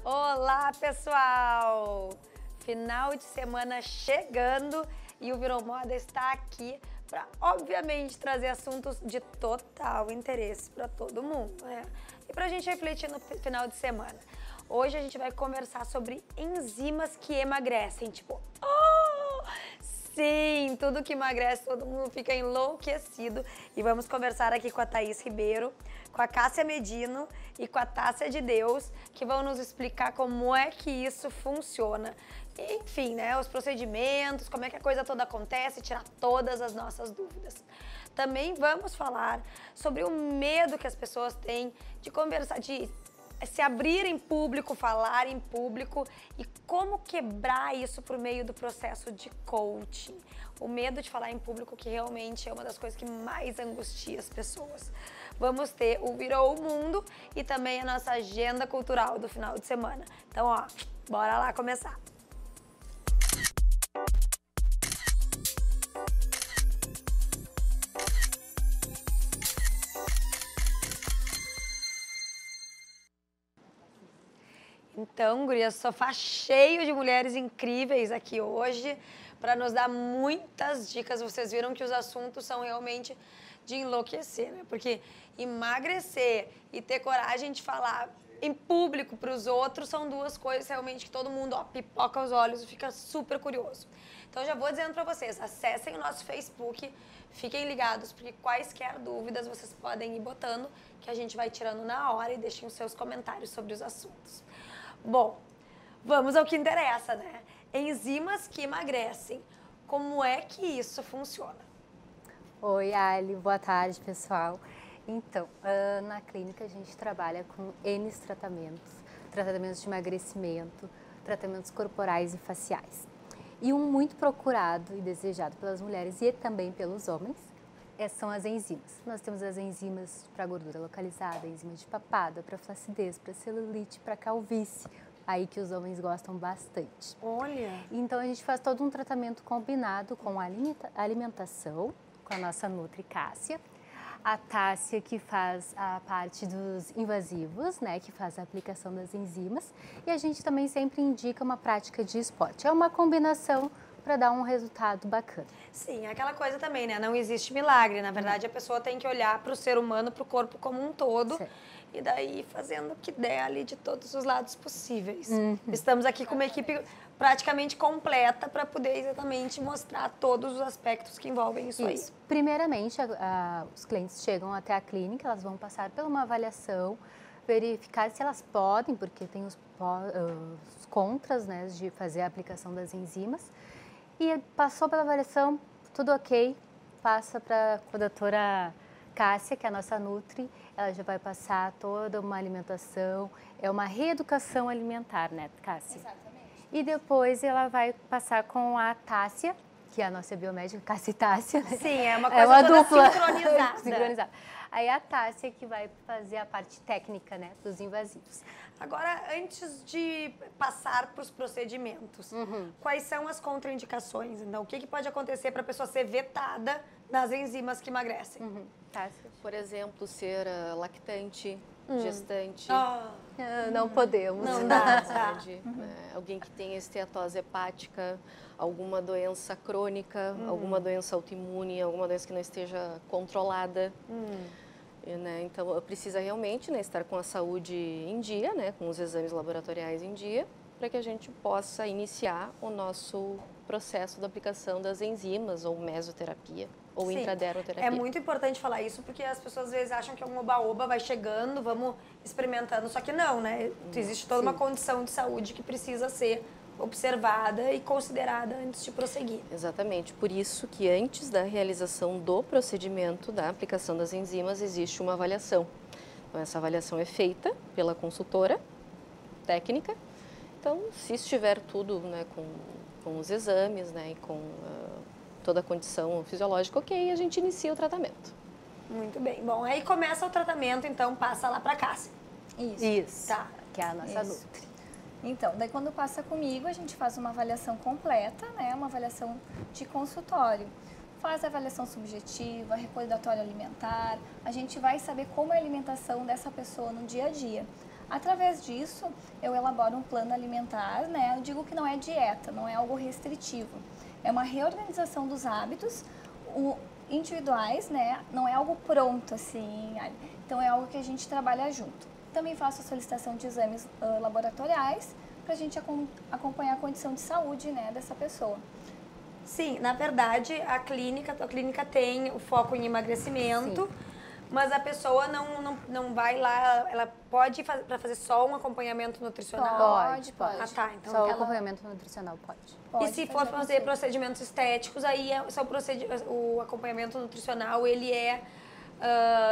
Olá, pessoal! Final de semana chegando e o Virou Moda está aqui para, obviamente, trazer assuntos de total interesse para todo mundo, né? E para a gente refletir no final de semana. Hoje a gente vai conversar sobre enzimas que emagrecem, tipo, sim, tudo que emagrece, todo mundo fica enlouquecido. E vamos conversar aqui com a Thaís Ribeiro, com a Cássia Medino e com a Tássia de Deus, que vão nos explicar como é que isso funciona. Enfim, né, os procedimentos, como é que a coisa toda acontece, tirar todas as nossas dúvidas. Também vamos falar sobre o medo que as pessoas têm de conversar, de se abrir em público, falar em público e como quebrar isso por meio do processo de coaching. O medo de falar em público, que realmente é uma das coisas que mais angustia as pessoas. Vamos ter o Virou o Mundo e também a nossa agenda cultural do final de semana. Então, ó, bora lá começar. Então, gurias, sofá cheio de mulheres incríveis aqui hoje para nos dar muitas dicas. Vocês viram que os assuntos são realmente de enlouquecer, né? Porque emagrecer e ter coragem de falar em público para os outros são duas coisas realmente que todo mundo, ó, pipoca os olhos e fica super curioso. Então, já vou dizendo para vocês, acessem o nosso Facebook, fiquem ligados, porque quaisquer dúvidas vocês podem ir botando, que a gente vai tirando na hora e deixem os seus comentários sobre os assuntos. Bom, vamos ao que interessa, né? Enzimas que emagrecem. Como é que isso funciona? Oi, Ali. Boa tarde, pessoal. Então, na clínica a gente trabalha com N tratamentos de emagrecimento, tratamentos corporais e faciais. E um muito procurado e desejado pelas mulheres e também pelos homens são as enzimas. Nós temos as enzimas para gordura localizada, enzimas de papada, para flacidez, para celulite, para calvície, aí que os homens gostam bastante. Olha! Então a gente faz todo um tratamento combinado com a alimentação, com a nossa Nutri Cássia, a Tássia que faz a parte dos invasivos, né, que faz a aplicação das enzimas, e a gente também sempre indica uma prática de esporte. É uma combinação para dar um resultado bacana. Sim, aquela coisa também, né? Não existe milagre. Na verdade, a pessoa tem que olhar para o ser humano, para o corpo como um todo. Certo. E daí fazendo o que der ali de todos os lados possíveis. Estamos aqui com uma equipe praticamente completa para poder exatamente mostrar todos os aspectos que envolvem isso aí. Primeiramente, os clientes chegam até a clínica, elas vão passar por uma avaliação, verificar se elas podem, porque tem os contras, né, de fazer a aplicação das enzimas. E passou pela avaliação, tudo ok, passa para a doutora Cássia, que é a nossa Nutri, ela já vai passar toda uma alimentação, é uma reeducação alimentar, né, Cássia? Exatamente. E depois ela vai passar com a Tássia, que é a nossa biomédica, Cássia e Tássia. Né? Sim, é uma coisa toda dupla sincronizada. Aí a Tássia que vai fazer a parte técnica, né, dos invasivos. Agora, antes de passar para os procedimentos, quais são as contraindicações? Então, o que pode acontecer para a pessoa ser vetada das enzimas que emagrecem? Tássia. Por exemplo, ser lactante, gestante. Não podemos. Não dá. Alguém que tem esteatose hepática, alguma doença crônica, alguma doença autoimune, alguma doença que não esteja controlada. Né? Então, precisa realmente, né, estar com a saúde em dia, né, com os exames laboratoriais em dia, para que a gente possa iniciar o nosso processo da aplicação das enzimas, ou mesoterapia, ou intraderoterapia. É muito importante falar isso, porque as pessoas às vezes acham que é um oba-oba, vai chegando, vamos experimentando, só que não, né? Existe toda uma condição de saúde que precisa ser observada e considerada antes de prosseguir. Exatamente, por isso que antes da realização do procedimento da aplicação das enzimas existe uma avaliação. Então essa avaliação é feita pela consultora técnica. Então se estiver tudo, né, com os exames, né, e com toda a condição fisiológica, ok, a gente inicia o tratamento. Muito bem. Bom, aí começa o tratamento, então passa lá para Cássia. Isso. Tá. Que é a nossa Nutri. Então, daí quando passa comigo, a gente faz uma avaliação completa, né? Uma avaliação de consultório. Faz a avaliação subjetiva, recordatório alimentar. A gente vai saber como é a alimentação dessa pessoa no dia a dia. Através disso, eu elaboro um plano alimentar, né? Eu digo que não é dieta, não é algo restritivo. É uma reorganização dos hábitos individuais, né? Não é algo pronto, assim. Então, é algo que a gente trabalha junto. Também faço a solicitação de exames laboratoriais para a gente acompanhar a condição de saúde, né, dessa pessoa. Sim, na verdade, a tua clínica tem o foco em emagrecimento, sim, mas a pessoa não vai lá, ela pode para fazer só um acompanhamento nutricional? Pode. Ah, tá. Então só o acompanhamento nutricional pode. E se for fazer procedimentos estéticos, aí o acompanhamento nutricional, ele é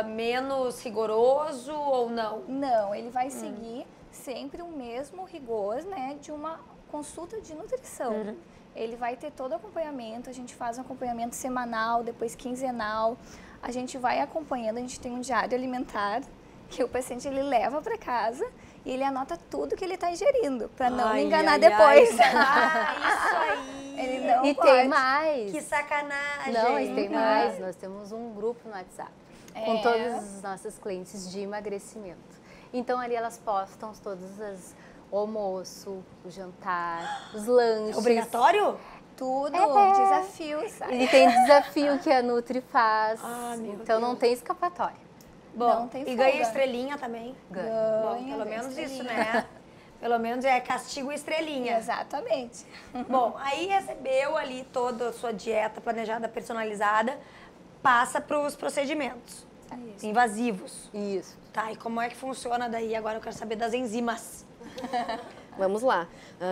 menos rigoroso ou não? Não, ele vai seguir sempre o mesmo rigor, né, de uma consulta de nutrição. Ele vai ter todo o acompanhamento, a gente faz um acompanhamento semanal, depois quinzenal. A gente vai acompanhando, a gente tem um diário alimentar que o paciente ele leva para casa e ele anota tudo que ele está ingerindo, para não me enganar depois. Isso aí! Ele não e pode. Tem mais. Que sacanagem! Não, e tem mais. Nós temos um grupo no WhatsApp com todas as nossas clientes de emagrecimento. Então ali elas postam todas as... o almoço, o jantar, os lanches. Obrigatório? Tudo, desafios. E tem desafio que a Nutri faz, Deus. então não tem escapatória. Bom, não tem e fuga. ganha estrelinha também? Ganha. Bom, pelo menos isso, né? Pelo menos é castigo e estrelinha. Exatamente. Bom, aí recebeu ali toda a sua dieta planejada, personalizada, passa para os procedimentos invasivos. Isso. Tá, e como é que funciona daí? Agora eu quero saber das enzimas. Vamos lá.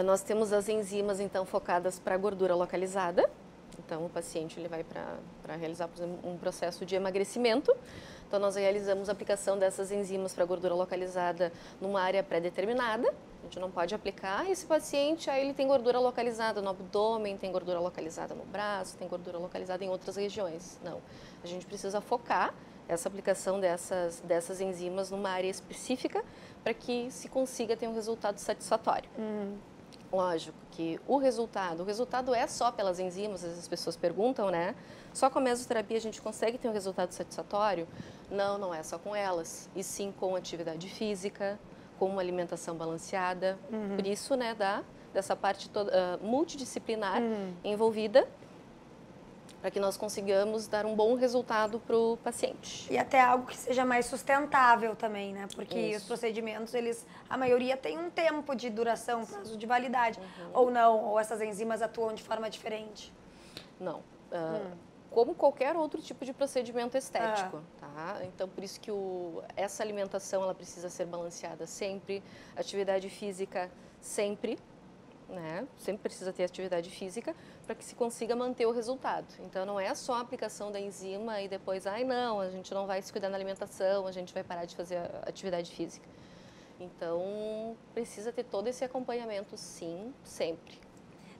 Nós temos as enzimas, então, focadas para gordura localizada. Então, o paciente ele vai para realizar, por exemplo, um processo de emagrecimento. Então, nós realizamos a aplicação dessas enzimas para gordura localizada numa área pré-determinada. A gente não pode aplicar. Esse paciente, aí ele tem gordura localizada no abdômen, tem gordura localizada no braço, tem gordura localizada em outras regiões. Não. A gente precisa focar essa aplicação dessas enzimas numa área específica para que se consiga ter um resultado satisfatório. Lógico que o resultado é só pelas enzimas, às vezes as pessoas perguntam, né? Só com a mesoterapia a gente consegue ter um resultado satisfatório? Não, não é só com elas, e sim com atividade física, com uma alimentação balanceada. Por isso, né, dessa parte toda, multidisciplinar envolvida, para que nós consigamos dar um bom resultado para o paciente. E até algo que seja mais sustentável também, né? Porque os procedimentos, a maioria tem um tempo de duração, prazo de validade. Ou não, ou essas enzimas atuam de forma diferente. Não. Como qualquer outro tipo de procedimento estético, tá? Então, por isso que essa alimentação, ela precisa ser balanceada sempre, atividade física sempre, né? Sempre precisa ter atividade física para que se consiga manter o resultado. Então, não é só a aplicação da enzima e depois, não, a gente não vai se cuidar na alimentação, a gente vai parar de fazer a atividade física. Então, precisa ter todo esse acompanhamento, sim, sempre.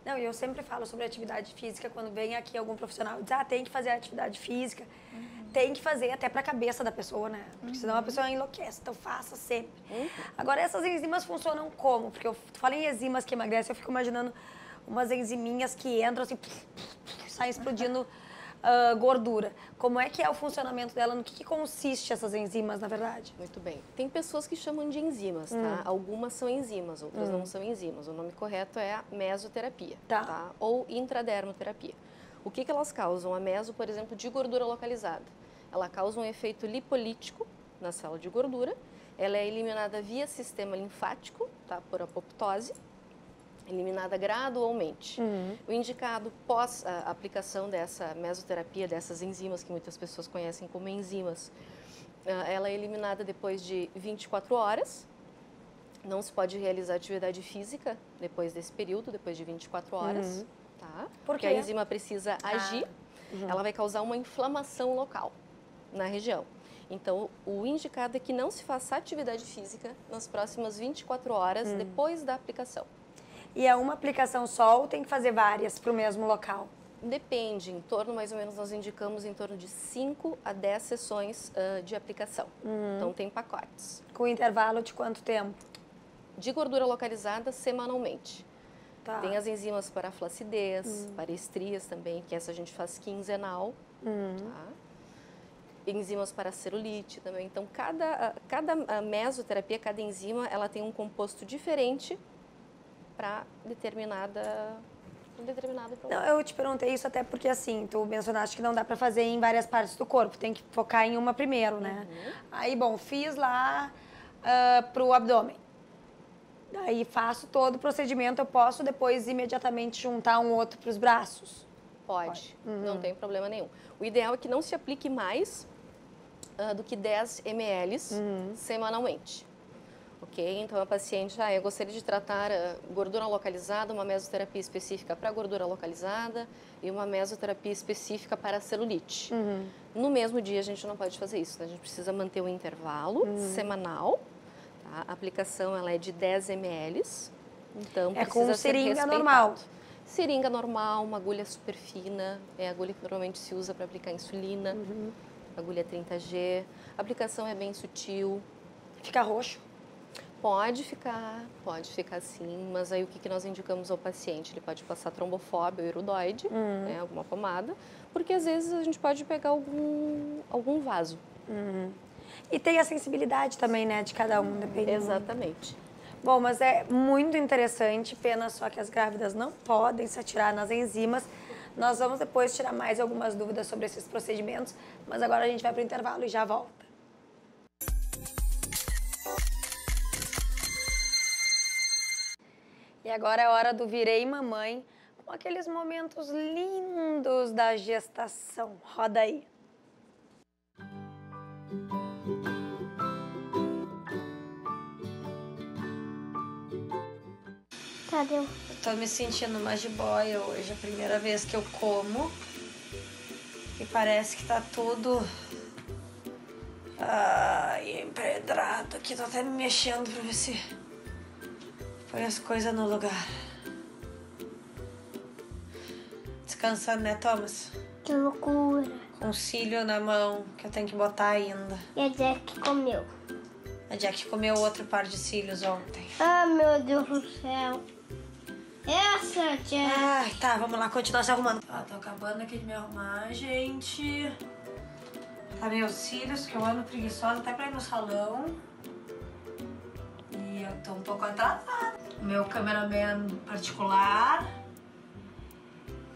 Não, e eu sempre falo sobre atividade física quando vem aqui algum profissional e diz, tem que fazer atividade física, tem que fazer até para a cabeça da pessoa, né? Porque senão a pessoa enlouquece, então faça sempre. Agora, essas enzimas funcionam como? Porque eu falo em enzimas que emagrecem, eu fico imaginando umas enziminhas que entram assim, saem explodindo gordura. Como é que é o funcionamento dela? No que consiste essas enzimas, na verdade? Muito bem. Tem pessoas que chamam de enzimas, tá? Algumas são enzimas, outras não são enzimas. O nome correto é a mesoterapia, tá? Ou intradermoterapia. O que elas causam? A meso, por exemplo, de gordura localizada. Ela causa um efeito lipolítico na célula de gordura. Ela é eliminada via sistema linfático, tá? Por apoptose. Eliminada gradualmente. O indicado pós a aplicação dessa mesoterapia, dessas enzimas que muitas pessoas conhecem como enzimas, ela é eliminada depois de 24 horas. Não se pode realizar atividade física depois desse período, depois de 24 horas. Tá? Porque a enzima precisa agir, ela vai causar uma inflamação local na região. Então, o indicado é que não se faça atividade física nas próximas 24 horas depois da aplicação. E é uma aplicação só ou tem que fazer várias para o mesmo local? Depende, em torno, mais ou menos, nós indicamos em torno de 5 a 10 sessões de aplicação. Então, tem pacotes. Com intervalo de quanto tempo? De gordura localizada, semanalmente. Tá. Tem as enzimas para flacidez, para estrias também, que essa a gente faz quinzenal. Tá? enzimas para celulite também. Então, cada mesoterapia, cada enzima, ela tem um composto diferente para determinado problema. Não, eu te perguntei isso até porque, assim, tu mencionaste que não dá pra fazer em várias partes do corpo, tem que focar em uma primeiro, né? Aí, bom, fiz lá pro abdômen. Daí faço todo o procedimento, eu posso depois imediatamente juntar um outro pros braços? Pode. Não tem problema nenhum. O ideal é que não se aplique mais do que 10 ml semanalmente. Ok? Então, a paciente, eu gostaria de tratar gordura localizada, uma mesoterapia específica para gordura localizada e uma mesoterapia específica para celulite. No mesmo dia, a gente não pode fazer isso, né? A gente precisa manter um intervalo semanal. Tá? A aplicação ela é de 10 ml, então precisa com ser seringa respeitado. normal. Seringa normal, uma agulha super fina, é a agulha que normalmente se usa para aplicar insulina, agulha 30G. A aplicação é bem sutil. Fica roxo? Pode ficar sim, mas aí o que nós indicamos ao paciente? Ele pode passar trombofóbia ou iridoide, né, alguma pomada, porque às vezes a gente pode pegar algum vaso. E tem a sensibilidade também, né, de cada um, depende. Exatamente. Bom, mas é muito interessante, pena só que as grávidas não podem se atirar nas enzimas. Nós vamos depois tirar mais algumas dúvidas sobre esses procedimentos, mas agora a gente vai para o intervalo e já volta. E agora é hora do Virei Mamãe, com aqueles momentos lindos da gestação. Roda aí. Cadê? Eu tô me sentindo uma jiboia hoje, é a primeira vez que eu como. E parece que tá tudo empedrado aqui. Tô até me mexendo pra ver se põe as coisas no lugar. Descansando, né, Thomas? Que loucura. Com cílio na mão, que eu tenho que botar ainda. E a Jack comeu. A Jack comeu outro par de cílios ontem. Ah, meu Deus do céu. Essa, Jack. Ai, tá, vamos lá, continuar se arrumando. Tá, tô acabando aqui de me arrumar, gente. Tá meus cílios, que eu ando preguiçosa até pra ir no salão. E eu tô um pouco atrasada. Meu cameraman particular.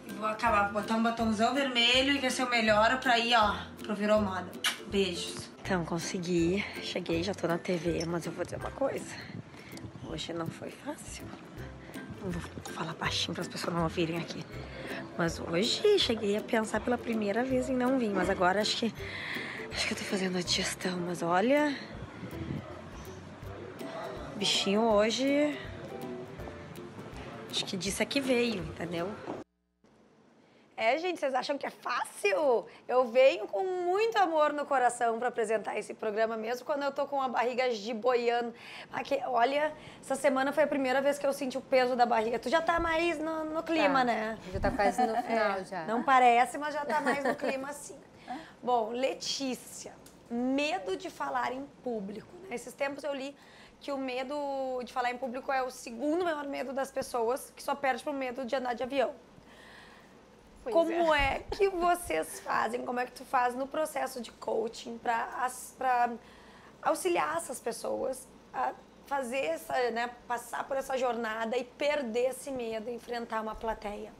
E vou acabar, vou botar um batomzão vermelho e ver se eu melhoro pra ir, ó, pro Virou Moda. Beijos. Então, consegui. Cheguei, já tô na TV, mas eu vou dizer uma coisa. Hoje não foi fácil. Não vou falar baixinho para as pessoas não ouvirem aqui. Mas hoje cheguei a pensar pela primeira vez em não vir. Mas agora acho que eu tô fazendo a digestão. Mas olha, bichinho hoje, acho que disse que veio, entendeu? Gente, vocês acham que é fácil? Eu venho com muito amor no coração para apresentar esse programa, mesmo quando eu tô com a barriga giboiando. Aqui, olha, essa semana foi a primeira vez que eu senti o peso da barriga. Tu já tá mais no clima, né? Já tá quase no final, já. Não parece, mas já tá mais no clima, assim. Bom, Letícia, medo de falar em público. Né? Esses tempos eu li que o medo de falar em público é o segundo maior medo das pessoas, que só perde pro medo de andar de avião. Como é que vocês fazem, como é que tu faz no processo de coaching para auxiliar essas pessoas a fazer essa, né, passar por essa jornada e perder esse medo, enfrentar uma plateia?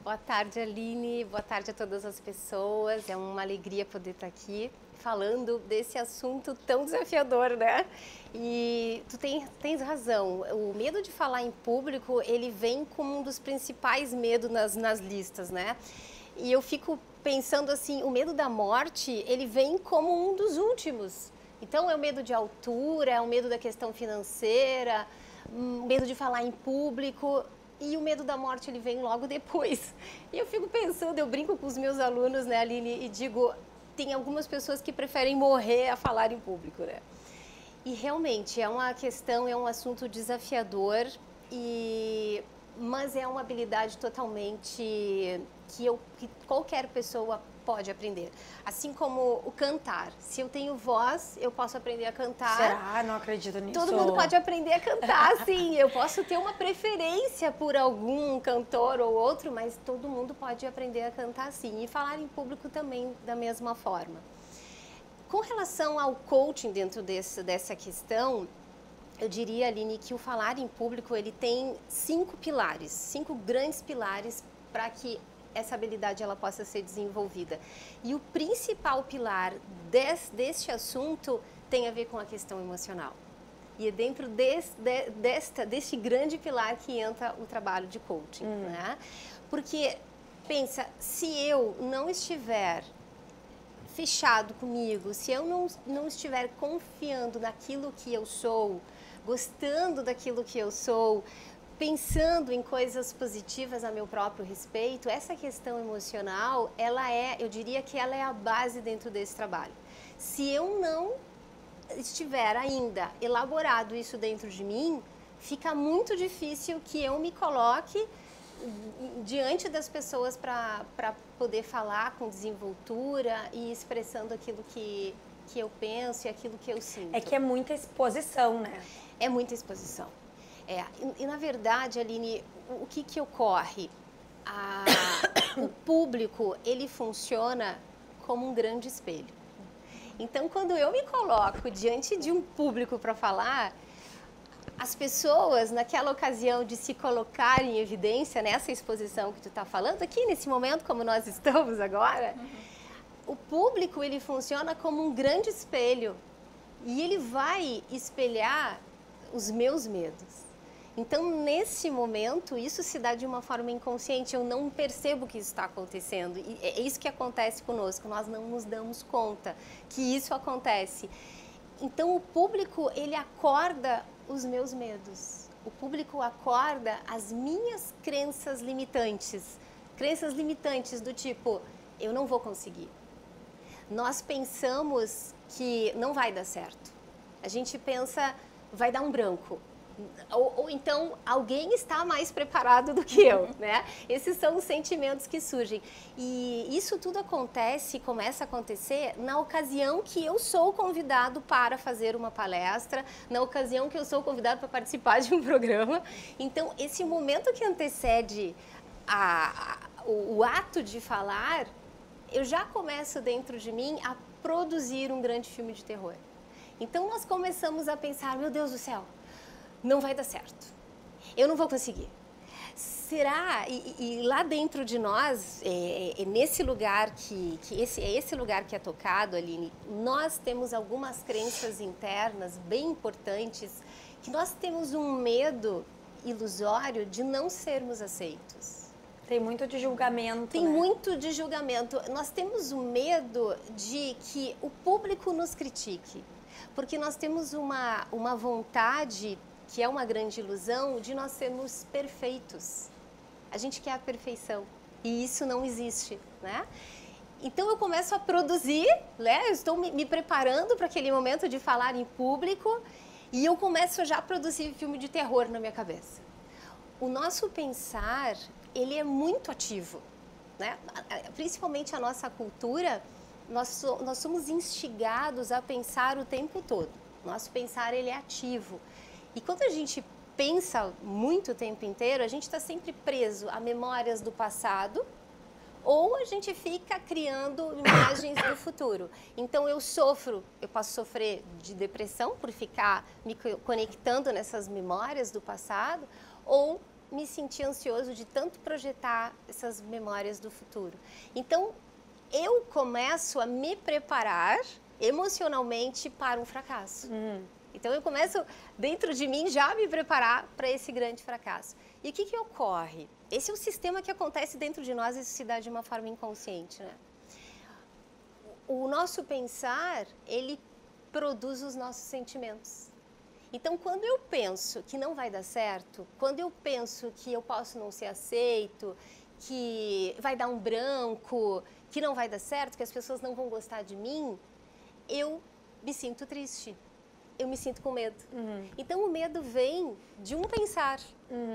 Boa tarde, Aline. Boa tarde a todas as pessoas. É uma alegria poder estar aqui falando desse assunto tão desafiador, né? E tu tens razão. O medo de falar em público, ele vem como um dos principais medos nas listas, né? E eu fico pensando assim, o medo da morte, ele vem como um dos últimos. Então, é o medo de altura, é o medo da questão financeira, o medo de falar em público. E o medo da morte, ele vem logo depois. E eu fico pensando, eu brinco com os meus alunos, né, Aline, e digo, tem algumas pessoas que preferem morrer a falar em público, né? E realmente é uma questão, é um assunto desafiador, mas é uma habilidade totalmente que qualquer pessoa pode aprender. Assim como o cantar. Se eu tenho voz, eu posso aprender a cantar. Será? Não acredito nisso. Todo mundo pode aprender a cantar, sim. Eu posso ter uma preferência por algum cantor ou outro, mas todo mundo pode aprender a cantar, sim. E falar em público também da mesma forma. Com relação ao coaching dentro dessa questão, eu diria, Aline, que o falar em público ele tem 5 pilares, 5 grandes pilares para que essa habilidade ela possa ser desenvolvida. E o principal pilar deste assunto tem a ver com a questão emocional. E é dentro deste grande pilar que entra o trabalho de coaching. Né? Porque, pensa, se eu não estiver fechado comigo, se eu não estiver confiando naquilo que eu sou, gostando daquilo que eu sou, pensando em coisas positivas a meu próprio respeito, essa questão emocional, eu diria que ela é a base dentro desse trabalho. Se eu não estiver ainda elaborado isso dentro de mim, fica muito difícil que eu me coloque diante das pessoas para poder falar com desenvoltura e expressando aquilo que eu penso e aquilo que eu sinto. É que é muita exposição, né? É muita exposição. E na verdade, Aline, o que ocorre? O público, ele funciona como um grande espelho. Então, quando eu me coloco diante de um público para falar, as pessoas, naquela ocasião de se colocar em evidência, nessa exposição que tu está falando, aqui nesse momento como nós estamos agora, o público, ele funciona como um grande espelho e ele vai espelhar os meus medos. Então, nesse momento, isso se dá de uma forma inconsciente, eu não percebo que isso está acontecendo. E é isso que acontece conosco, nós não nos damos conta que isso acontece. Então, o público, ele acorda os meus medos. O público acorda as minhas crenças limitantes. Crenças limitantes do tipo, eu não vou conseguir. Nós pensamos que não vai dar certo. A gente pensa, vai dar um branco. Ou então, alguém está mais preparado do que eu, né? Esses são os sentimentos que surgem. E isso tudo começa a acontecer na ocasião que eu sou convidado para fazer uma palestra, na ocasião que eu sou convidado para participar de um programa. Então, esse momento que antecede o ato de falar, eu já começo dentro de mim a produzir um grande filme de terror. Então, nós começamos a pensar, meu Deus do céu, não vai dar certo, eu não vou conseguir. Será? E lá dentro de nós, nesse lugar esse lugar que é tocado, Aline, nós temos algumas crenças internas bem importantes, que nós temos um medo ilusório de não sermos aceitos. Tem muito de julgamento. Tem muito de julgamento. Nós temos o medo de que o público nos critique, porque nós temos uma vontade, que é uma grande ilusão, de nós sermos perfeitos. A gente quer a perfeição e isso não existe, né? Então eu começo a produzir, né? Eu estou me preparando para aquele momento de falar em público e eu começo já a produzir filme de terror na minha cabeça. O nosso pensar, ele é muito ativo, né? Principalmente a nossa cultura, nós somos instigados a pensar o tempo todo. Nosso pensar, ele é ativo. E quando a gente pensa muito o tempo inteiro, a gente está sempre preso a memórias do passado ou a gente fica criando imagens do futuro. Então eu posso sofrer de depressão por ficar me conectando nessas memórias do passado ou me sentir ansioso de tanto projetar essas memórias do futuro. Então eu começo a me preparar emocionalmente para um fracasso. Então, eu começo, dentro de mim, já me preparar para esse grande fracasso. E o que ocorre? Esse é o sistema que acontece dentro de nós, isso se dá de uma forma inconsciente, né? O nosso pensar, ele produz os nossos sentimentos. Então, quando eu penso que não vai dar certo, quando eu penso que eu posso não ser aceito, que vai dar um branco, que não vai dar certo, que as pessoas não vão gostar de mim, eu me sinto triste. Eu me sinto com medo. Então, o medo vem de um pensar,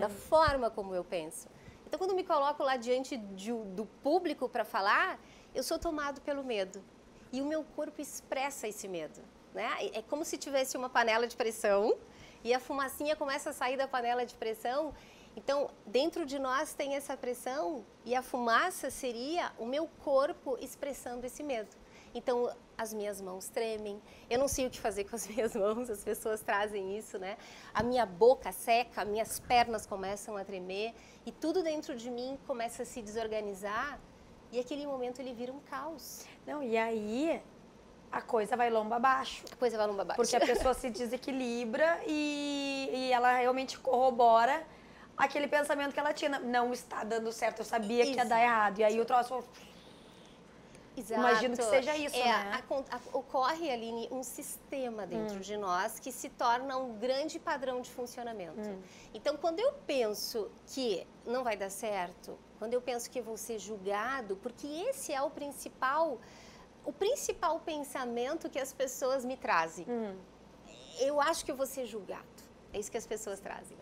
da forma como eu penso. Então, quando eu me coloco lá diante do público para falar, eu sou tomado pelo medo. E o meu corpo expressa esse medo, né? É como se tivesse uma panela de pressão e a fumacinha começa a sair da panela de pressão. Então, dentro de nós tem essa pressão e a fumaça seria o meu corpo expressando esse medo. Então, as minhas mãos tremem, eu não sei o que fazer com as minhas mãos, as pessoas trazem isso, né? A minha boca seca, minhas pernas começam a tremer e tudo dentro de mim começa a se desorganizar e aquele momento ele vira um caos. Não, e aí a coisa vai lomba abaixo. Depois vai lomba abaixo. Porque a pessoa se desequilibra e ela realmente corrobora aquele pensamento que ela tinha. Não está dando certo, eu sabia que ia dar errado. E aí o troço... Exato. Imagino que seja isso, né? Ocorre, Aline, um sistema dentro de nós que se torna um grande padrão de funcionamento. Então, quando eu penso que não vai dar certo, quando eu penso que vou ser julgado, porque esse é o principal pensamento que as pessoas me trazem. Eu acho que eu vou ser julgado. É isso que as pessoas trazem.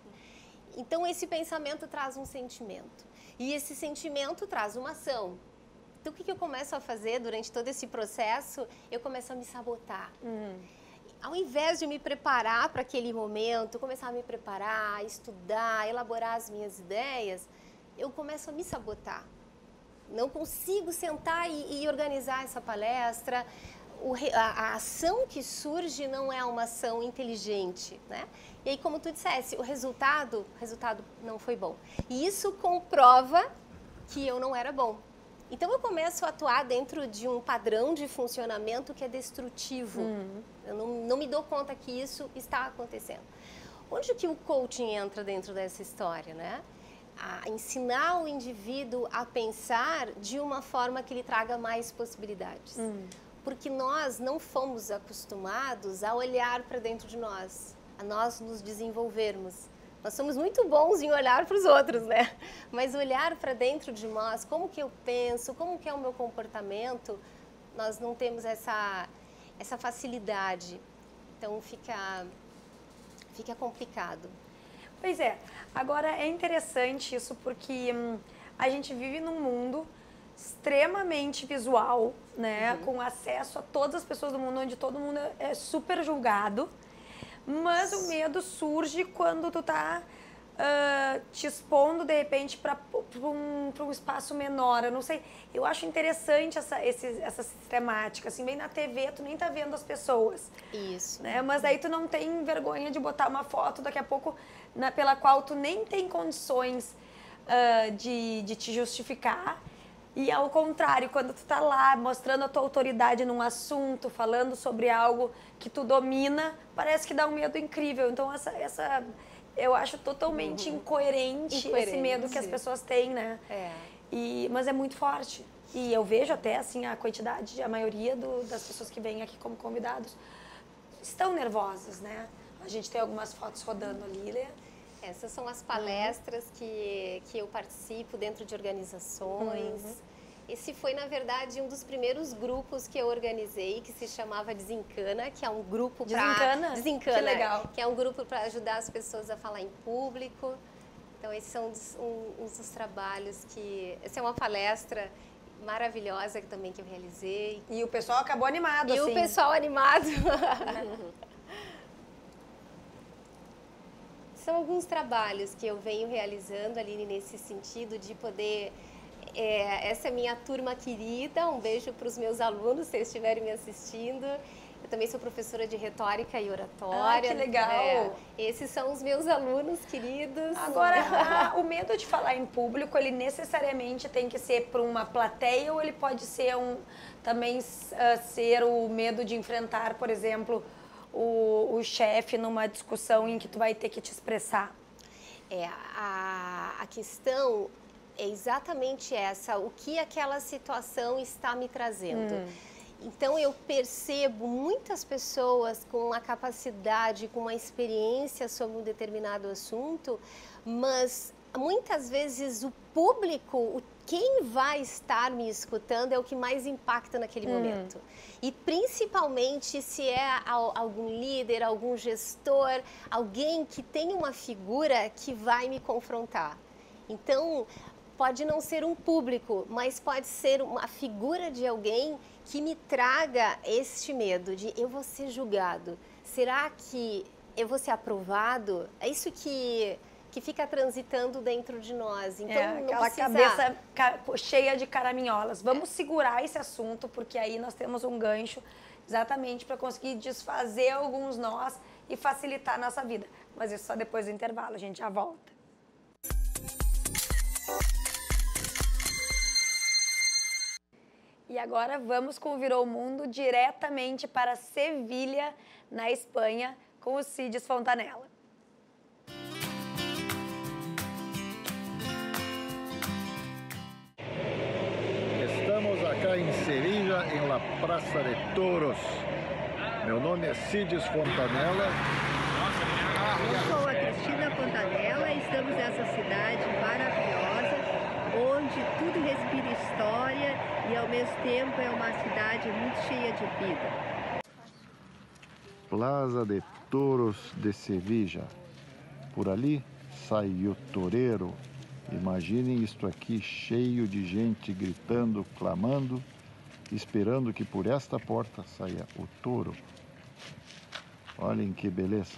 Então, esse pensamento traz um sentimento. E esse sentimento traz uma ação. Então, o que eu começo a fazer durante todo esse processo? Eu começo a me sabotar. Ao invés de me preparar para aquele momento, começar a me preparar, estudar, elaborar as minhas ideias, eu começo a me sabotar. Não consigo sentar e organizar essa palestra. A ação que surge não é uma ação inteligente, né? E aí, como tu disseste, o resultado não foi bom. E isso comprova que eu não era bom. Então, eu começo a atuar dentro de um padrão de funcionamento que é destrutivo. Eu não me dou conta que isso está acontecendo. Onde que o coaching entra dentro dessa história, né? A ensinar o indivíduo a pensar de uma forma que lhe traga mais possibilidades. Porque nós não fomos acostumados a olhar para dentro de nós, a nós nos desenvolvermos. Nós somos muito bons em olhar para os outros, né? Mas olhar para dentro de nós, como que eu penso, como que é o meu comportamento, nós não temos essa facilidade. Então fica complicado. Pois é. Agora é interessante isso porque a gente vive num mundo extremamente visual, né? Com acesso a todas as pessoas do mundo, onde todo mundo é super julgado. Mas o medo surge quando tu tá te expondo, de repente, para um espaço menor. Eu não sei, eu acho interessante essa sistemática. Assim, bem na TV, tu nem tá vendo as pessoas. Isso. Né? Mas aí tu não tem vergonha de botar uma foto daqui a pouco pela qual tu nem tem condições de te justificar. E ao contrário, quando tu tá lá mostrando a tua autoridade num assunto, falando sobre algo que tu domina, parece que dá um medo incrível. Então, eu acho totalmente incoerente esse medo que as pessoas têm, né? Mas é muito forte. E eu vejo até, assim, a quantidade, a maioria das pessoas que vêm aqui como convidados estão nervosas, né? A gente tem algumas fotos rodando ali, né? Essas são as palestras que eu participo dentro de organizações. Esse foi, na verdade, um dos primeiros grupos que eu organizei, que se chamava Desencana, que é um grupo para... Desencana? Que legal. Que é um grupo para ajudar as pessoas a falar em público. Então, esses são uns dos trabalhos que... Essa é uma palestra maravilhosa também que eu realizei. E o pessoal acabou animado, assim. E o pessoal animado. São alguns trabalhos que eu venho realizando, Aline, nesse sentido de poder... essa é minha turma querida, um beijo para os meus alunos, se eles estiverem me assistindo. Eu também sou professora de retórica e oratória. Ah, que legal! Esses são os meus alunos queridos. Agora, o medo de falar em público, ele necessariamente tem que ser para uma plateia ou ele pode ser também ser o medo de enfrentar, por exemplo, o chefe numa discussão em que tu vai ter que te expressar? A questão é exatamente essa, o que aquela situação está me trazendo. Então, eu percebo muitas pessoas com uma capacidade, com uma experiência sobre um determinado assunto, mas muitas vezes o público, quem vai estar me escutando é o que mais impacta naquele momento. E principalmente se é algum líder, algum gestor, alguém que tem uma figura que vai me confrontar. Então, pode não ser um público, mas pode ser uma figura de alguém que me traga este medo de eu vou ser julgado. Será que eu vou ser aprovado? É isso que que fica transitando dentro de nós. Então, não aquela precisa... cabeça cheia de caraminholas. Vamos segurar esse assunto, porque aí nós temos um gancho exatamente para conseguir desfazer alguns nós e facilitar a nossa vida. Mas isso só depois do intervalo, a gente já volta. E agora vamos com o Virou o Mundo diretamente para Sevilha, na Espanha, com o Cides Fontanella. Estamos acá em Sevilla, em la Praça de Toros. Meu nome é Cides Fontanella. Eu sou a Cristina Fontanella e estamos nessa cidade maravilhosa, onde tudo respira história e ao mesmo tempo é uma cidade muito cheia de vida. Plaza de Toros de Sevilla. Por ali sai o toureiro. Imaginem isto aqui cheio de gente gritando, clamando, esperando que por esta porta saia o touro. Olhem que beleza.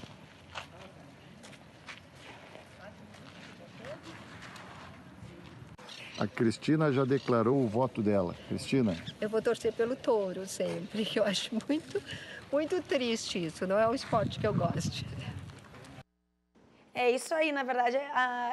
A Cristina já declarou o voto dela. Cristina? Eu vou torcer pelo touro sempre, que eu acho muito triste isso, não é um esporte que eu goste. É isso aí, na verdade,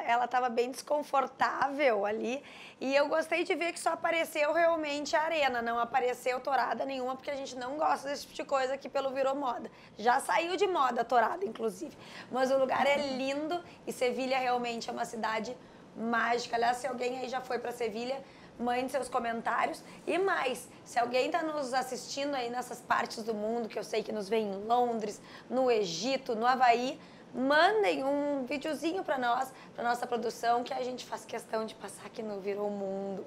ela estava bem desconfortável ali e eu gostei de ver que só apareceu realmente a arena, não apareceu tourada nenhuma, porque a gente não gosta desse tipo de coisa aqui pelo Virou Moda. Já saiu de moda a tourada, inclusive, mas o lugar é lindo e Sevilha realmente é uma cidade mágica. Aliás, se alguém aí já foi para Sevilha, mande seus comentários. E mais, se alguém está nos assistindo aí nessas partes do mundo, que eu sei que nos vê em Londres, no Egito, no Havaí, mandem um videozinho para nós, para nossa produção, que a gente faz questão de passar aqui no Virou Mundo.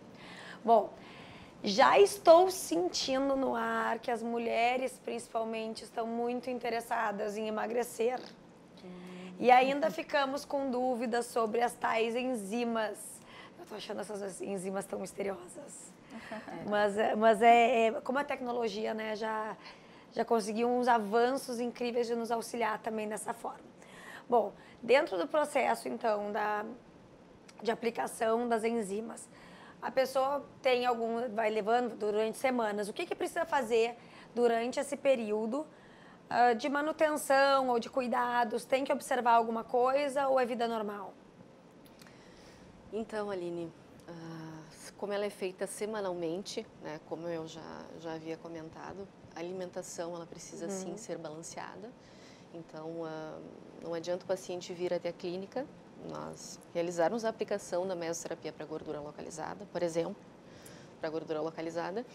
Bom, já estou sentindo no ar que as mulheres, principalmente, estão muito interessadas em emagrecer. E ainda ficamos com dúvidas sobre as tais enzimas. Eu tô achando essas enzimas tão misteriosas. Mas como a tecnologia, né, já conseguiu uns avanços incríveis de nos auxiliar também dessa forma. Bom, dentro do processo, então, de aplicação das enzimas, a pessoa vai levando durante semanas. O que precisa fazer durante esse período de manutenção ou de cuidados? Tem que observar alguma coisa ou é vida normal? Então, Aline, como ela é feita semanalmente, né, como eu já havia comentado, a alimentação ela precisa sim ser balanceada. Então, não adianta o paciente vir até a clínica, nós realizarmos a aplicação da mesoterapia para gordura localizada, por exemplo, para gordura localizada,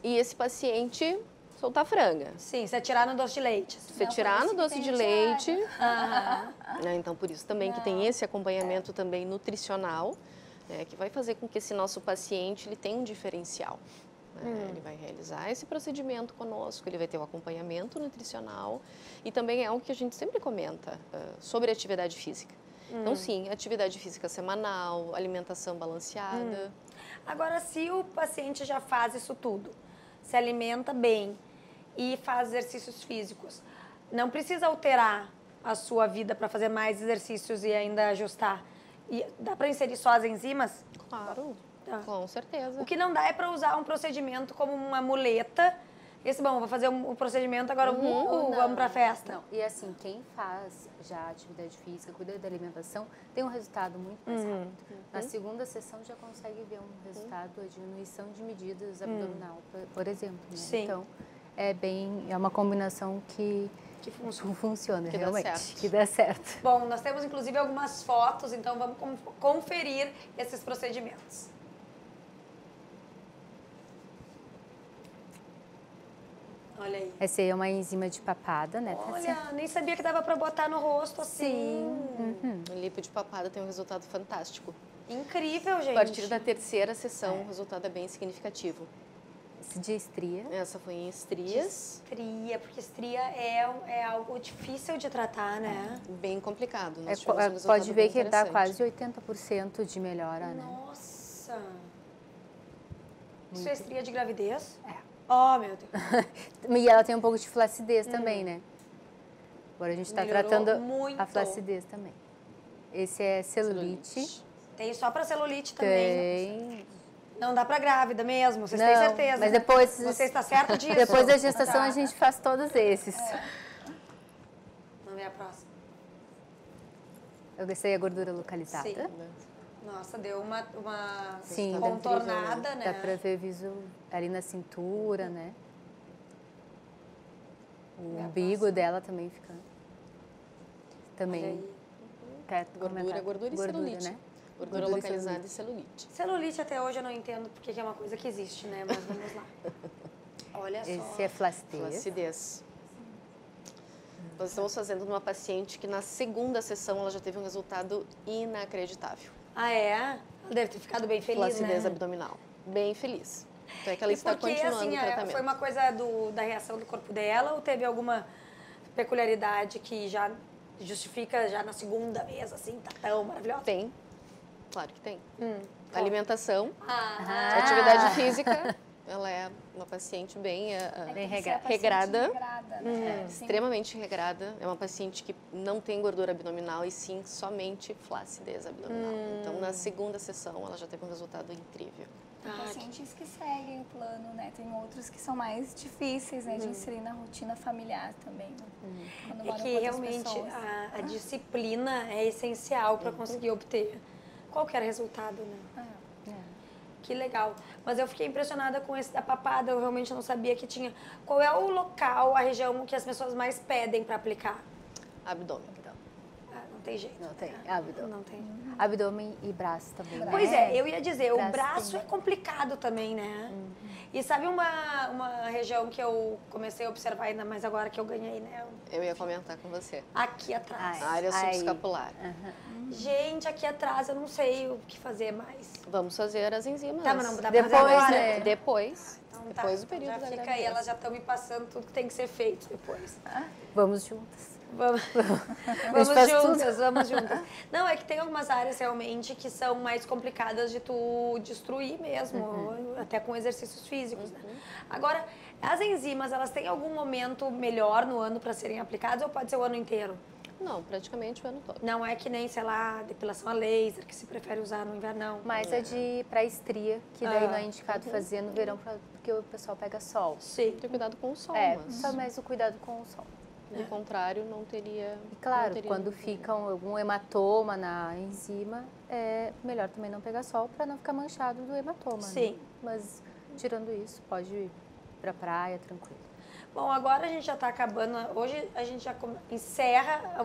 e esse paciente soltar franga. Sim, você tirar no doce de leite. Você tirar no doce de leite. Né, então, por isso também que tem esse acompanhamento também nutricional, né, que vai fazer com que esse nosso paciente ele tenha um diferencial. Ele vai realizar esse procedimento conosco, ele vai ter o acompanhamento nutricional e também é algo que a gente sempre comenta sobre atividade física. Então, sim, atividade física semanal, alimentação balanceada. Agora, se o paciente já faz isso tudo, se alimenta bem e faz exercícios físicos, não precisa alterar a sua vida para fazer mais exercícios e ainda ajustar? E dá para inserir só as enzimas? Claro. Com certeza. O que não dá é para usar um procedimento como uma muleta. Vou fazer um procedimento, agora vamos para a festa. Não. E assim, quem faz já atividade física, cuida da alimentação, tem um resultado muito mais rápido. Na segunda sessão já consegue ver um resultado, a diminuição de medidas abdominal, por exemplo. Né? Sim. Então, é uma combinação que funciona, realmente, que dá certo. Bom, nós temos inclusive algumas fotos, então vamos conferir esses procedimentos. Olha aí. Essa aí é uma enzima de papada, né? Olha, nem sabia que dava para botar no rosto assim. Sim. O lipo de papada tem um resultado fantástico. Incrível, gente. A partir da terceira sessão, o resultado é bem significativo. Esse de estria. Essa foi em estrias. Porque estria é algo difícil de tratar, né? Bem complicado. Nós Pode ver que dá quase 80% de melhora, né? Nossa! Isso é estria de gravidez? Oh, meu Deus. E ela tem um pouco de flacidez também, né? Agora a gente está tratando muito. a flacidez também. Esse é celulite. Tem só pra celulite também. Tem. Não dá pra grávida mesmo, vocês têm Não, certeza? mas depois... Você está certo disso? Depois da gestação Tá. a gente faz todos esses. Vamos ver a próxima. Eu gostei a gordura localizada. Sim. Nossa, deu uma Sim, contornada, né? Dá pra ver viso ali na cintura, né? O umbigo dela também fica... Também. Quer comentar? Gordura e celulite. né? Gordura Gordura e localizada e celulite. Celulite até hoje eu não entendo porque que é uma coisa que existe, né? Mas vamos lá. Olha só. Esse é flacidez. Flacidez. Nós estamos fazendo numa paciente que na segunda sessão ela já teve um resultado inacreditável. Ah, é? Ela deve ter ficado bem feliz, Flacidez né? abdominal. Bem feliz. Então é que ela E está porque, continuando assim, o tratamento. foi uma coisa da reação do corpo dela ou teve alguma peculiaridade que já justifica já na segunda vez, assim, tá tão maravilhosa? Tem. Claro que tem. Alimentação, Ah, atividade física. Ela é uma paciente bem Bem Tem que ser a paciente regrada. regrada, né? Sim. Extremamente regrada. É uma paciente que não tem gordura abdominal e sim somente flacidez abdominal. Então, na segunda sessão, ela já teve um resultado incrível. Tem pacientes que seguem o plano, né? Tem outros que são mais difíceis, né? De inserir na rotina familiar também, né? Quando é moram que com outras realmente pessoas. a disciplina é essencial para conseguir obter qualquer resultado, né? Que legal. Mas eu fiquei impressionada com esse da papada, eu realmente não sabia que tinha. Qual é o local, a região que as pessoas mais pedem para aplicar? Abdômen. Ah, não tem jeito. Não tem. Abdômen. Não tem. Abdômen e braço também. Pois né? é, eu ia dizer, o Braço braço tem. é complicado também, né? E sabe uma região que eu comecei a observar ainda mais agora que eu ganhei, né? Eu ia comentar com você. Aqui atrás. A área Aí. subescapular. Gente, aqui atrás eu não sei o que fazer mais. Vamos fazer as enzimas. Tá, mas não dá pra fazer Depois, agora. né? Depois. Então tá, Depois do período já da fica aí, gravidez. elas já estão me passando tudo que tem que ser feito depois. Vamos juntas. Vamos, gente faz vamos juntas. Não, é que tem algumas áreas realmente que são mais complicadas de tu destruir mesmo, até com exercícios físicos, né? Agora, as enzimas, elas têm algum momento melhor no ano para serem aplicadas ou pode ser o ano inteiro? Não, praticamente o ano todo. Não é que nem, sei lá, depilação a laser, que se prefere usar no invernão. Mas é de pra estria, que daí não é indicado fazer no verão, porque o pessoal pega sol. Sim. Ter cuidado com o sol, mas Só mais o cuidado com o sol. do contrário não teria. E claro, não teria quando fica algum hematoma na enzima, é melhor também não pegar sol para não ficar manchado do hematoma. Sim. Né? Mas tirando isso, pode ir pra praia tranquilo. Bom, agora a gente já está acabando. Hoje a gente já encerra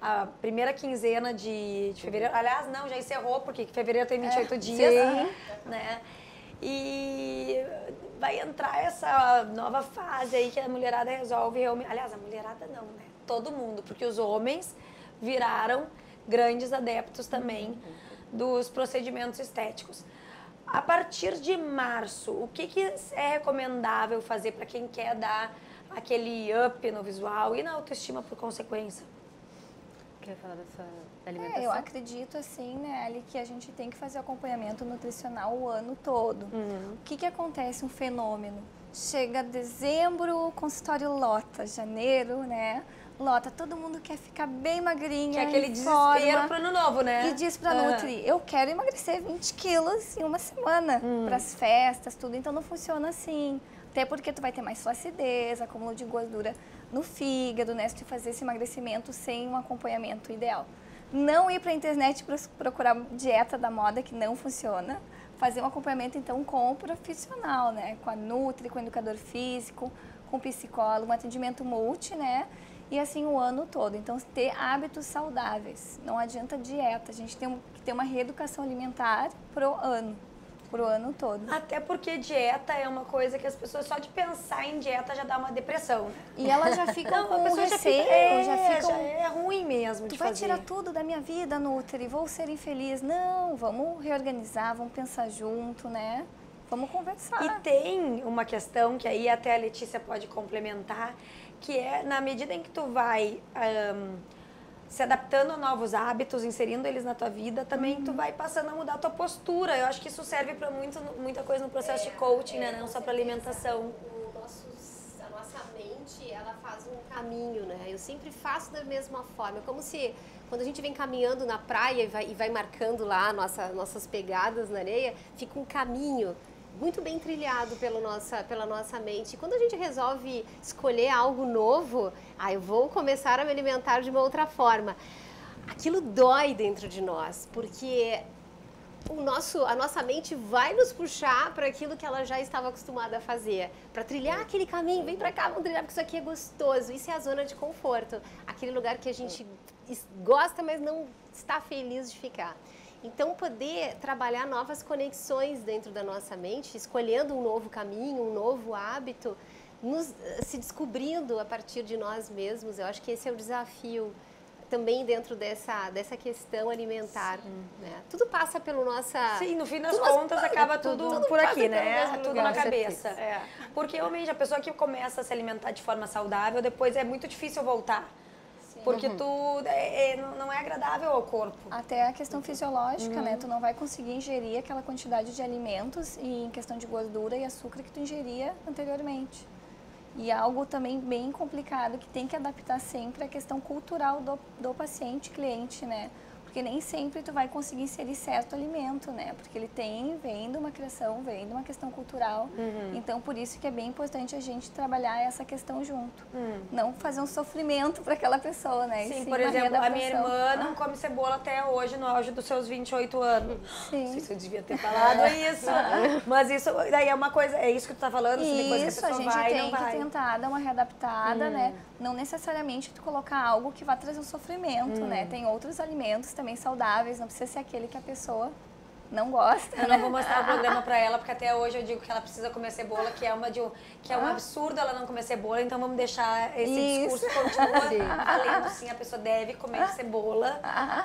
a primeira quinzena de fevereiro. Aliás, não, já encerrou, porque fevereiro tem 28 dias. Sim. Né? E vai entrar essa nova fase aí que a mulherada resolve realmente. Aliás, a mulherada não, né? Todo mundo, porque os homens viraram grandes adeptos também dos procedimentos estéticos. A partir de março, o que é recomendável fazer para quem quer dar aquele up no visual e na autoestima por consequência? Quer falar da sua alimentação? Eu acredito, assim, né, Ali, que a gente tem que fazer acompanhamento nutricional o ano todo. O que acontece? Um fenômeno. Chega dezembro, o consultório lota. Janeiro, né? Lota. Todo mundo quer ficar bem magrinha. Que é aquele em desespero forma. pro ano novo, né? E diz pra Nutri, eu quero emagrecer 20 quilos em uma semana pras festas, tudo. Então não funciona assim. Até porque tu vai ter mais flacidez, acúmulo de gordura no fígado, né? Se tu fazer esse emagrecimento sem um acompanhamento ideal. Não ir pra internet procurar dieta da moda que não funciona. Fazer um acompanhamento, então, com o profissional, né? Com a Nutri, com o educador físico, com o psicólogo, um atendimento multi, né? E assim o ano todo. Então, ter hábitos saudáveis. Não adianta dieta. A gente tem que ter uma reeducação alimentar pro ano todo. Até porque dieta é uma coisa que as pessoas, só de pensar em dieta já dá uma depressão, né? E elas já ficam Não, a com pessoa receio, já ficam... é ruim mesmo Tu de vai fazer. tirar tudo da minha vida, Nutri, vou ser infeliz. Não, vamos reorganizar, vamos pensar junto, né? Vamos conversar. E tem uma questão que aí até a Letícia pode complementar, que é na medida em que tu vai se adaptando a novos hábitos, inserindo eles na tua vida, também tu vai passando a mudar a tua postura. Eu acho que isso serve para muita coisa no processo de coaching, né? Não só para alimentação. A nossa mente mente, ela faz um caminho, né? Eu sempre faço da mesma forma. É como se, quando a gente vem caminhando na praia e vai marcando lá nossas pegadas na areia, fica um caminho muito bem trilhado pela nossa mente. E quando a gente resolve escolher algo novo, eu vou começar a me alimentar de uma outra forma. Aquilo dói dentro de nós, porque a nossa mente vai nos puxar para aquilo que ela já estava acostumada a fazer, para trilhar aquele caminho. Vem para cá, vamos trilhar, porque isso aqui é gostoso. Isso é a zona de conforto, aquele lugar que a gente gosta, mas não está feliz de ficar. Então, poder trabalhar novas conexões dentro da nossa mente, escolhendo um novo caminho, um novo hábito, se descobrindo a partir de nós mesmos, eu acho que esse é o desafio também dentro dessa questão alimentar, né? Tudo passa pelo nossa... Sim, no fim das contas acaba tudo por aqui, né? Tudo na cabeça. Porque realmente a pessoa que começa a se alimentar de forma saudável, depois é muito difícil voltar. Porque não é agradável ao corpo. Até a questão fisiológica, né? Tu não vai conseguir ingerir aquela quantidade de alimentos e em questão de gordura e açúcar que tu ingeria anteriormente. E algo também bem complicado que tem que adaptar sempre a questão cultural do paciente, cliente, né? Porque nem sempre tu vai conseguir inserir certo alimento, né? Porque ele vem de uma criação, vem de uma questão cultural. Então, por isso que é bem importante a gente trabalhar essa questão junto. Não fazer um sofrimento para aquela pessoa, né? Sim, por exemplo, a minha irmã não come cebola até hoje, no auge dos seus 28 anos. Sim. Não sei se eu devia ter falado isso. Mas isso daí é uma coisa, é isso que tu tá falando? Assim, coisa que Isso, a gente tem que tentar dar uma readaptada, né? Não necessariamente tu colocar algo que vai trazer um sofrimento, né? Tem outros alimentos também saudáveis, não precisa ser aquele que a pessoa não gosta. Eu não vou mostrar o programa pra ela, porque até hoje eu digo que ela precisa comer cebola, que é um absurdo ela não comer cebola, então vamos deixar esse discurso continua valendo, sim, a pessoa deve comer cebola,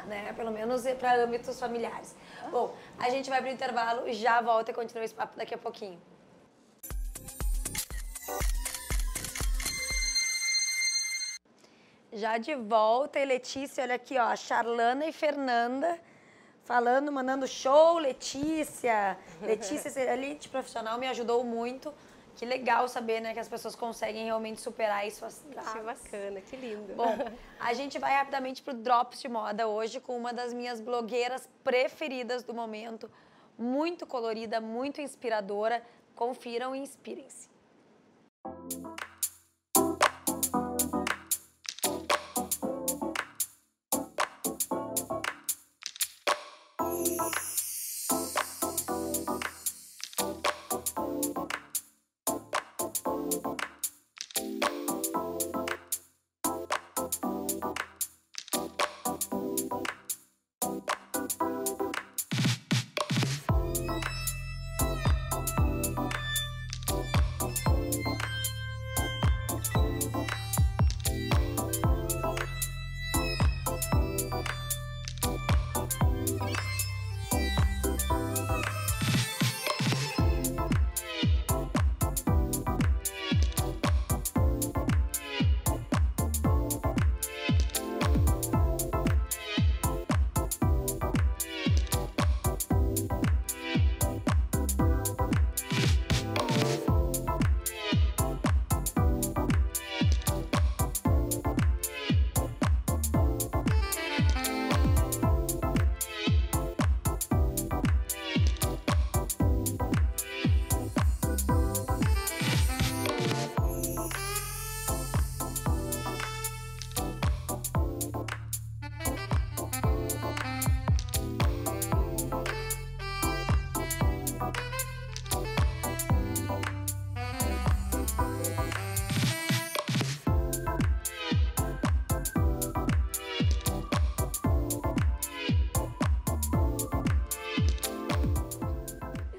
né? Pelo menos para âmbitos familiares. Bom, a gente vai pro intervalo e já volta e continua esse papo daqui a pouquinho. Já de volta, e Letícia, olha aqui, ó, a Charlana e Fernanda falando, mandando show, Letícia. Letícia, ser elite profissional, me ajudou muito. Que legal saber, né, que as pessoas conseguem realmente superar isso. Que bacana, que lindo. Bom, a gente vai rapidamente pro Drops de Moda hoje com uma das minhas blogueiras preferidas do momento. Muito colorida, muito inspiradora. Confiram e inspirem-se.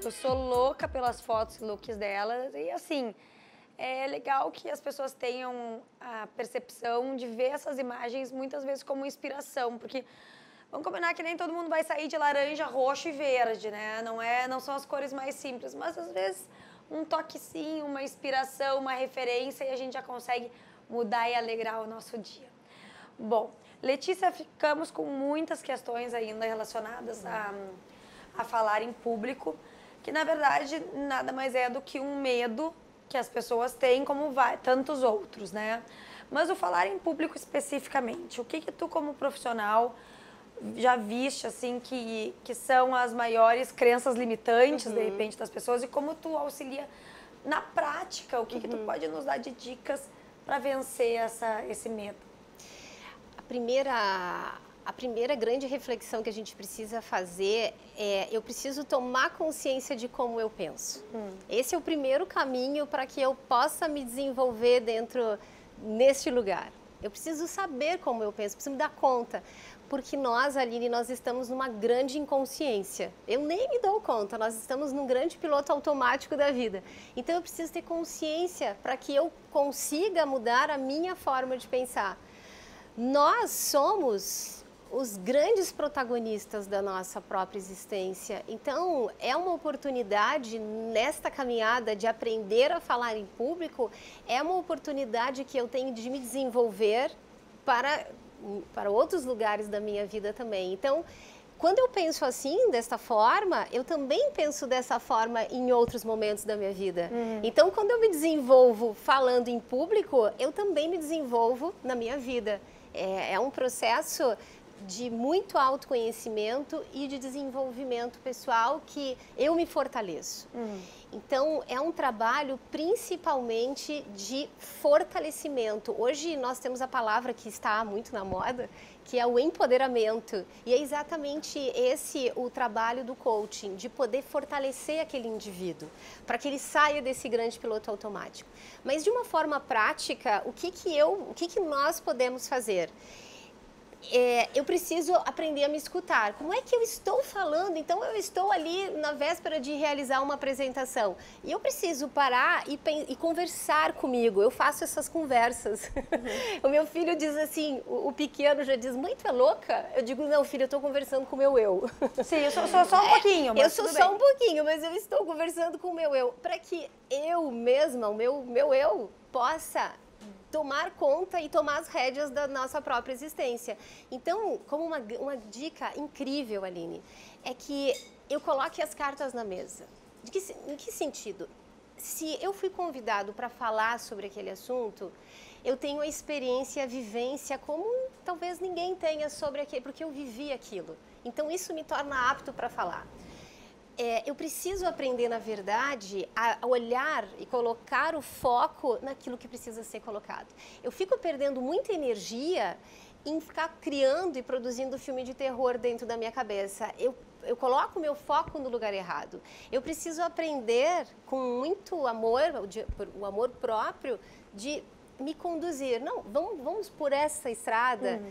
Eu sou louca pelas fotos e looks delas e, assim, é legal que as pessoas tenham a percepção de ver essas imagens muitas vezes como inspiração, porque vamos combinar que nem todo mundo vai sair de laranja, roxo e verde, né? Não são as cores mais simples, mas às vezes um toquezinho, uma inspiração, uma referência e a gente já consegue mudar e alegrar o nosso dia. Bom, Letícia, ficamos com muitas questões ainda relacionadas a falar em público, que na verdade nada mais é do que um medo que as pessoas têm como tantos outros, né? Mas o falar em público especificamente, o que tu como profissional já viste, assim, que são as maiores crenças limitantes, de repente, das pessoas, e como tu auxilia na prática, o que tu pode nos dar de dicas para vencer esse medo? A primeira grande reflexão que a gente precisa fazer é: eu preciso tomar consciência de como eu penso. Esse é o primeiro caminho para que eu possa me desenvolver neste lugar. Eu preciso saber como eu penso, preciso me dar conta. Porque nós, Aline, nós estamos numa grande inconsciência. Eu nem me dou conta, nós estamos num grande piloto automático da vida. Então eu preciso ter consciência para que eu consiga mudar a minha forma de pensar. Nós somos os grandes protagonistas da nossa própria existência. Então, é uma oportunidade nesta caminhada de aprender a falar em público, é uma oportunidade que eu tenho de me desenvolver para outros lugares da minha vida também. Então, quando eu penso assim, desta forma, eu também penso dessa forma em outros momentos da minha vida. Então, quando eu me desenvolvo falando em público, eu também me desenvolvo na minha vida. É um processo de muito autoconhecimento e de desenvolvimento pessoal que eu me fortaleço. Então, é um trabalho principalmente de fortalecimento. Hoje nós temos a palavra que está muito na moda, que é o empoderamento. E é exatamente esse o trabalho do coaching, de poder fortalecer aquele indivíduo, para que ele saia desse grande piloto automático. Mas de uma forma prática, o que nós podemos fazer? Eu preciso aprender a me escutar. Como é que eu estou falando? Então, eu estou ali na véspera de realizar uma apresentação e eu preciso parar e conversar comigo. Eu faço essas conversas. O meu filho diz assim, o pequeno já diz: mãe, tu é louca? Eu digo: não, filho, eu estou conversando com o meu eu. Sim, eu sou só um pouquinho. Mas eu sou só um pouquinho, mas eu estou conversando com o meu eu, para que eu mesma, o meu eu, possa tomar conta e tomar as rédeas da nossa própria existência. Então, como uma dica incrível, Aline, é que eu coloque as cartas na mesa. Em que sentido? Se eu fui convidado para falar sobre aquele assunto, eu tenho a experiência, a vivência como talvez ninguém tenha sobre aquele, porque eu vivi aquilo. Então, isso me torna apto para falar. Eu preciso aprender, na verdade, a olhar e colocar o foco naquilo que precisa ser colocado. Eu fico perdendo muita energia em ficar criando e produzindo filme de terror dentro da minha cabeça. Eu coloco o meu foco no lugar errado. Eu preciso aprender, com muito amor, o amor próprio, de me conduzir. Não, vamos por essa estrada.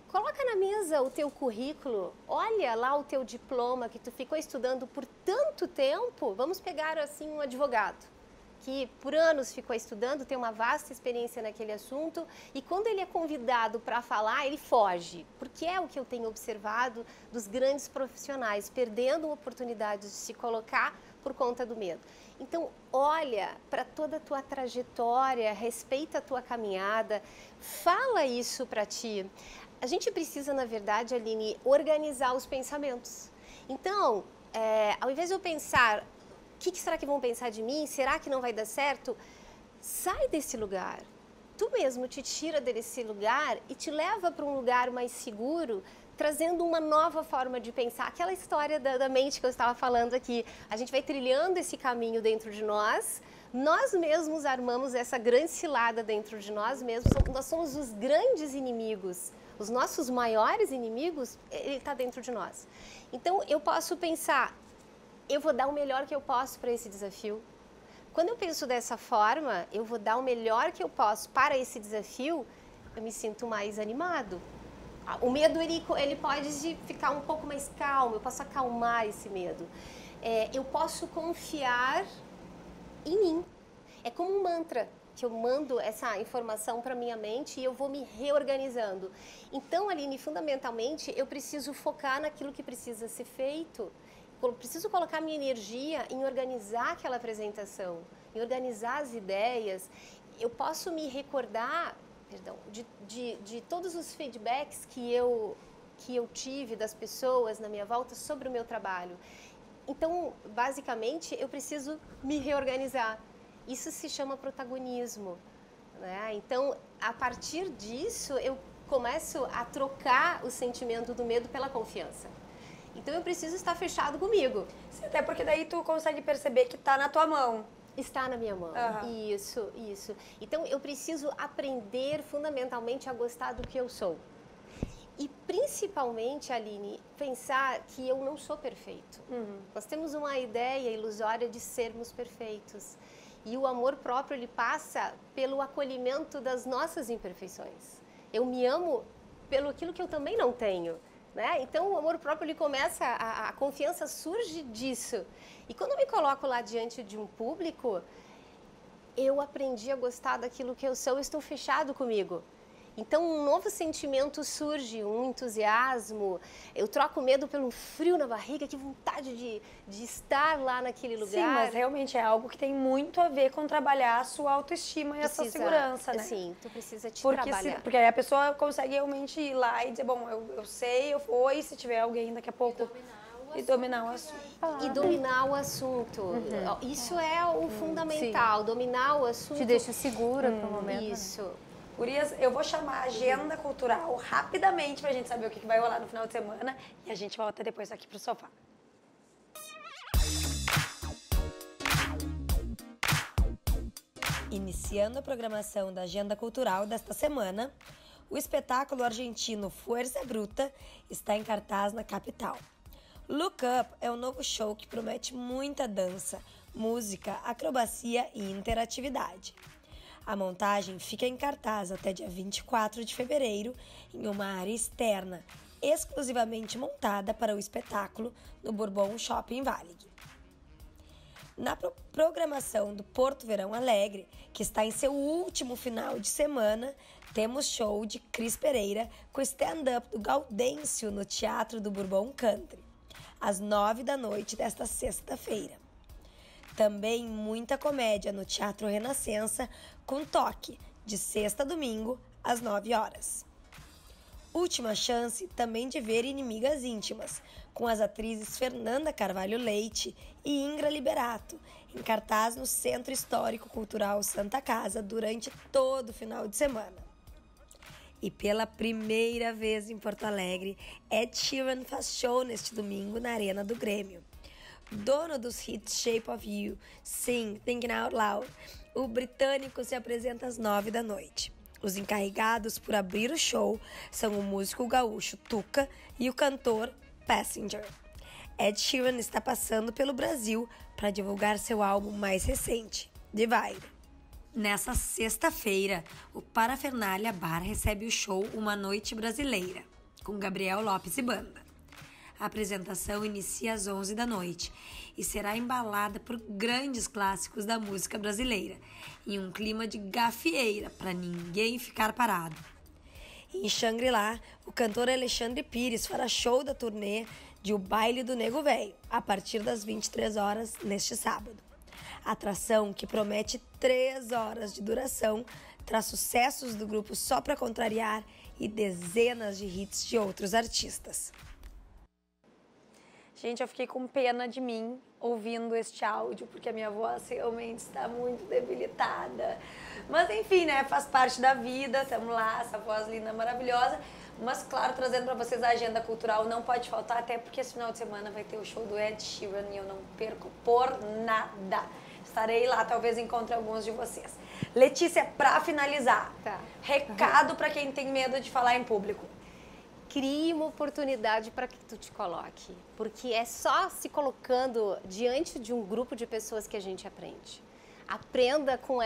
Coloca na mesa o teu currículo, olha lá o teu diploma que tu ficou estudando por tanto tempo. Vamos pegar assim um advogado que por anos ficou estudando, tem uma vasta experiência naquele assunto e quando ele é convidado para falar, ele foge. Porque é o que eu tenho observado dos grandes profissionais, perdendo oportunidades de se colocar por conta do medo. Então, olha para toda a tua trajetória, respeita a tua caminhada, fala isso para ti. A gente precisa, na verdade, Aline, organizar os pensamentos. Então, ao invés de eu pensar, o que será que vão pensar de mim? Será que não vai dar certo? Sai desse lugar. Tu mesmo te tira desse lugar e te leva para um lugar mais seguro, trazendo uma nova forma de pensar. Aquela história da mente que eu estava falando aqui. A gente vai trilhando esse caminho dentro de nós. Nós mesmos armamos essa grande cilada dentro de nós mesmos. Nós somos os grandes inimigos. Os nossos maiores inimigos, ele está dentro de nós. Então, eu posso pensar, eu vou dar o melhor que eu posso para esse desafio. Quando eu penso dessa forma, eu vou dar o melhor que eu posso para esse desafio, eu me sinto mais animado. O medo, ele pode ficar um pouco mais calmo, eu posso acalmar esse medo. Eu posso confiar em mim. É como um mantra, que eu mando essa informação para minha mente e eu vou me reorganizando. Então, Aline, fundamentalmente, eu preciso focar naquilo que precisa ser feito. Eu preciso colocar minha energia em organizar aquela apresentação, em organizar as ideias. Eu posso me recordar, de todos os feedbacks que eu tive das pessoas na minha volta sobre o meu trabalho. Então, basicamente, eu preciso me reorganizar. Isso se chama protagonismo, né? Então, a partir disso, eu começo a trocar o sentimento do medo pela confiança. Então, eu preciso estar fechado comigo. Sim, até porque daí tu consegue perceber que tá na tua mão. Está na minha mão. Isso. Então, eu preciso aprender fundamentalmente a gostar do que eu sou. E principalmente, Aline, pensar que eu não sou perfeito. Nós temos uma ideia ilusória de sermos perfeitos. E o amor próprio, ele passa pelo acolhimento das nossas imperfeições. Eu me amo pelo aquilo que eu também não tenho. Né? Então, o amor próprio, ele começa, a confiança surge disso. E quando eu me coloco lá diante de um público, eu aprendi a gostar daquilo que eu sou, eu estou fechado comigo. Então, um novo sentimento surge, um entusiasmo, eu troco o medo pelo frio na barriga, que vontade de estar lá naquele lugar. Sim, mas realmente é algo que tem muito a ver com trabalhar a sua autoestima e a sua segurança, né? Sim, tu precisa Porque trabalhar. porque aí a pessoa consegue realmente ir lá e dizer, bom, eu sei, eu vou, e se tiver alguém daqui a pouco... E dominar o assunto. E dominar o assunto. Isso é o fundamental, dominar o assunto. Te deixa segura para o momento. Isso. Gurias, eu vou chamar a agenda cultural rapidamente pra gente saber o que vai rolar no final de semana e a gente volta depois aqui pro sofá. Iniciando a programação da agenda cultural desta semana, o espetáculo argentino Fuerza Bruta está em cartaz na capital. Look Up é um novo show que promete muita dança, música, acrobacia e interatividade. A montagem fica em cartaz até dia 24 de fevereiro em uma área externa, exclusivamente montada para o espetáculo no Bourbon Shopping Valig. Na programação do Porto Verão Alegre, que está em seu último final de semana, temos show de Cris Pereira com stand-up do Gaudêncio no Teatro do Bourbon Country, às 9 da noite desta sexta-feira. Também muita comédia no Teatro Renascença, com toque, de sexta a domingo, às 9 horas. Última chance também de ver Inimigas Íntimas, com as atrizes Fernanda Carvalho Leite e Ingra Liberato, em cartaz no Centro Histórico Cultural Santa Casa durante todo o final de semana. E pela primeira vez em Porto Alegre, Ed Sheeran faz show neste domingo na Arena do Grêmio. Dono dos hits Shape of You, Sing, Thinking Out Loud, o britânico se apresenta às 9 da noite. Os encarregados por abrir o show são o músico gaúcho Tuca e o cantor Passenger. Ed Sheeran está passando pelo Brasil para divulgar seu álbum mais recente, Divide. Nessa sexta-feira, o Parafernália Bar recebe o show Uma Noite Brasileira, com Gabriel Lopes e banda. A apresentação inicia às 11 da noite e será embalada por grandes clássicos da música brasileira, em um clima de gafieira para ninguém ficar parado. Em Xangri-Lá, o cantor Alexandre Pires fará show da turnê de O Baile do Nego Velho, a partir das 23 horas neste sábado. A atração, que promete 3 horas de duração, traz sucessos do grupo Só Pra Contrariar e dezenas de hits de outros artistas. Gente, eu fiquei com pena de mim ouvindo este áudio, porque a minha voz realmente está muito debilitada. Mas enfim, né, faz parte da vida, estamos lá, essa voz linda, maravilhosa. Mas claro, trazendo para vocês a agenda cultural, não pode faltar, até porque esse final de semana vai ter o show do Ed Sheeran e eu não perco por nada. Estarei lá, talvez encontre alguns de vocês. Letícia, para finalizar, recado para quem tem medo de falar em público. Crie uma oportunidade para que tu te coloque, porque é só se colocando diante de um grupo de pessoas que a gente aprende. Aprenda com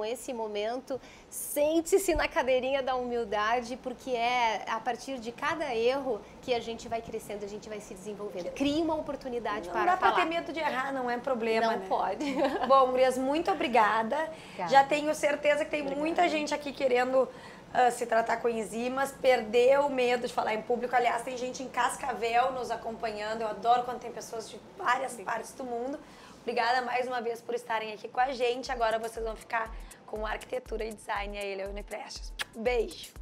esse momento, sente-se na cadeirinha da humildade, porque é a partir de cada erro que a gente vai crescendo, a gente vai se desenvolvendo. Crie uma oportunidade para falar. Não dá para ter medo de errar, não é problema, Não pode. Bom, gurias, muito obrigada. Já tenho certeza que tem muita gente aqui querendo se tratar com enzimas, perder o medo de falar em público. Aliás, tem gente em Cascavel nos acompanhando. Eu adoro quando tem pessoas de várias partes do mundo. Obrigada mais uma vez por estarem aqui com a gente. Agora vocês vão ficar com arquitetura e design. A Eleone Prestes. Beijo!